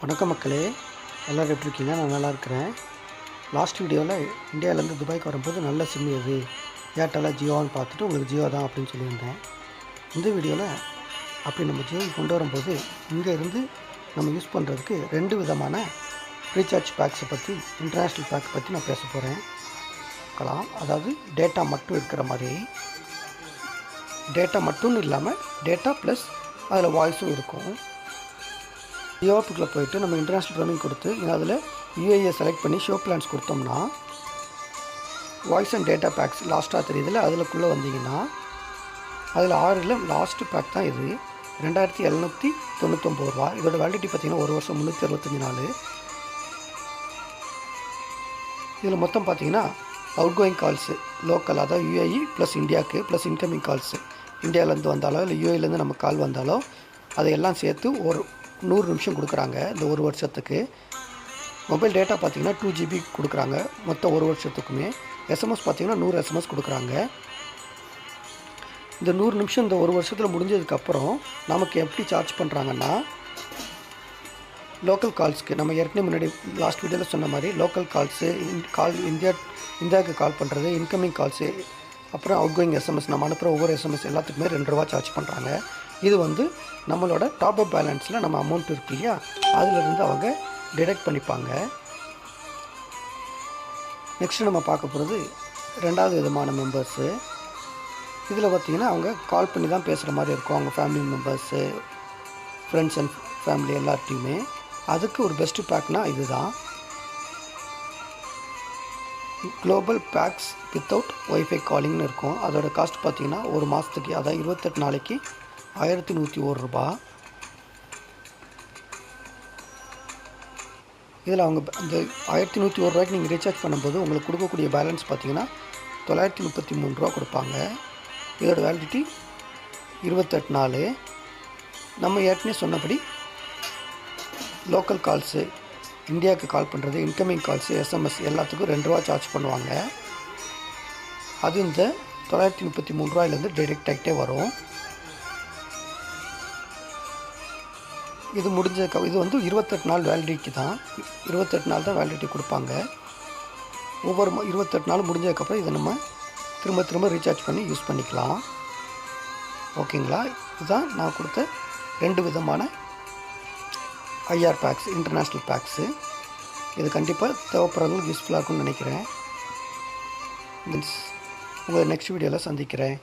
வணக்கம் மக்களே, எல்லோரும் எப்படி இருக்கீங்க? நான் நல்லா இருக்கிறேன். லாஸ்ட் வீடியோவில் இந்தியாவிலேருந்து துபாய்க்கு வரும்போது நல்ல சிம் எது, ஏர்டெல்லா ஜியோன்னு பார்த்துட்டு உங்களுக்கு ஜியோ தான் அப்படின்னு சொல்லியிருந்தேன். இந்த வீடியோவில் அப்படி நம்ம ஜியோ கொண்டு வரும்போது இங்கே இருந்து நம்ம யூஸ் பண்ணுறதுக்கு 2 விதமான ரீசார்ஜ் பேக்ஸை பற்றி, இன்டர்நேஷ்னல் பேக் பற்றி நான் பேச போகிறேன். அதாவது டேட்டா மட்டும் இருக்கிற மாதிரி, டேட்டா மட்டும் இல்லாமல் டேட்டா ப்ளஸ் அதில் வாய்ஸும் இருக்கும். ஜியோ ஆப்புக்குள்ளே போய்ட்டு நம்ம இன்டர்நேஷ்னல் ரோமிங் கொடுத்து அதில் யூஏஏ செலக்ட் பண்ணி ஷோ பிளான்ஸ் கொடுத்தோம்னா வாய்ஸ் அண்ட் டேட்டா பேக்ஸ் லாஸ்ட்டாக தெரியுதுல, அதுக்குள்ளே வந்தீங்கன்னா அதில் 6ல் லாஸ்ட்டு பேக் தான் இது. 2799 ரூபா. இதோட வேலிடிட்டி பார்த்திங்கன்னா 1 வருஷம் 365 நாள். இதில் மொத்தம் பார்த்திங்கன்னா அவுட் கோயிங் கால்ஸு லோக்கல், அதாவது யூஏஇ ப்ளஸ் இந்தியாவுக்கு ப்ளஸ் இன்கமிங் கால்ஸு இந்தியாவிலேருந்து வந்தாலோ இல்லை யூஏலேருந்து நம்ம கால் வந்தாலோ அதையெல்லாம் சேர்த்து ஒரு 100 நிமிஷம் கொடுக்குறாங்க இந்த 1 வருஷத்துக்கு. மொபைல் டேட்டா பார்த்திங்கன்னா 2 GB கொடுக்குறாங்க மொத்தம் 1 வருஷத்துக்குமே. எஸ்எம்எஸ் பார்த்திங்கன்னா 100 SMS கொடுக்குறாங்க. இந்த 100 நிமிஷம் இந்த 1 வருஷத்தில் முடிஞ்சதுக்கப்புறம் நமக்கு எப்படி சார்ஜ் பண்ணுறாங்கன்னா, லோக்கல் கால்ஸ்க்கு நம்ம ஏற்கனவே முன்னாடி லாஸ்ட் வீடியோவில் சொன்ன மாதிரி லோக்கல் கால்ஸு, இந்தியாவுக்கு கால் பண்ணுறது, இன்கமிங் கால்ஸு, அப்புறம் அவுட் கோயிங் எஸ்எம்எஸ், நம்ம அனுப்புகிற ஒவ்வொரு எஸ்எம்எஸ் எல்லாத்துக்குமே 2 ரூபா சார்ஜ் பண்ணுறாங்க. இது நம்மளோட டாப் அப் பேலன்ஸில் நம்ம அமௌண்ட் இருக்கு இல்லையா, அதிலிருந்து அவங்க டிடெக்ட் பண்ணிப்பாங்க. நெக்ஸ்ட்டு நம்ம பார்க்க போகிறது 2வது விதமான மெம்பர்ஸு. இதில் பார்த்திங்கன்னா அவங்க கால் பண்ணி தான் பேசுகிற மாதிரி இருக்கும், அவங்க family members, friends and family எல்லார்ட்டையுமே. அதுக்கு ஒரு பெஸ்ட்டு பேக்னால் இது தான், குளோபல் பேக்ஸ் வித்தவுட் ஒய்ஃபை காலிங்னு இருக்கும். அதோட காஸ்ட் பார்த்திங்கன்னா ஒரு மாதத்துக்கு, அதாவது 28 நாளைக்கு 1101 ரூபா. இதில் அவங்க அந்த 1101 ரூபாய்க்கு நீங்கள் ரீசார்ஜ் பண்ணும்போது உங்களுக்கு கொடுக்கக்கூடிய பேலன்ஸ் பார்த்திங்கன்னா 933 ரூபா கொடுப்பாங்க. இதோட வேலிடிட்டி 28 நாள். நம்ம ஏற்கனவே சொன்னபடி லோக்கல் கால்ஸு, இந்தியாவுக்கு கால் பண்ணுறது, இன்கமிங் கால்ஸு, எஸ்எம்எஸ் எல்லாத்துக்கும் 2 ரூபா சார்ஜ் பண்ணுவாங்க. அது இந்த 933 ரூபாயிலேருந்து டைரெக்ட் ஆகிட்டே வரும். இது முடிஞ்சதுக்கு இது 28 நாள் வேலிடிட்டி தான். 28 நாள் தான் வேலிடிட்டி கொடுப்பாங்க. ஒவ்வொரு 28 நாள் முடிஞ்சதுக்கப்புறம் இதை நம்ம திரும்ப ரீசார்ஜ் பண்ணி யூஸ் பண்ணிக்கலாம். ஓகேங்களா? இதுதான் நான் கொடுத்த 2 விதமான ஐஆர் பேக்ஸ், இன்டர்நேஷ்னல் பேக்ஸு. இது கண்டிப்பாக தேவைப்படுறவங்களுக்கு யூஸ்ஃபுல்லாக இருக்கும்னு நினைக்கிறேன். உங்களை நெக்ஸ்ட் வீடியோவில் சந்திக்கிறேன்.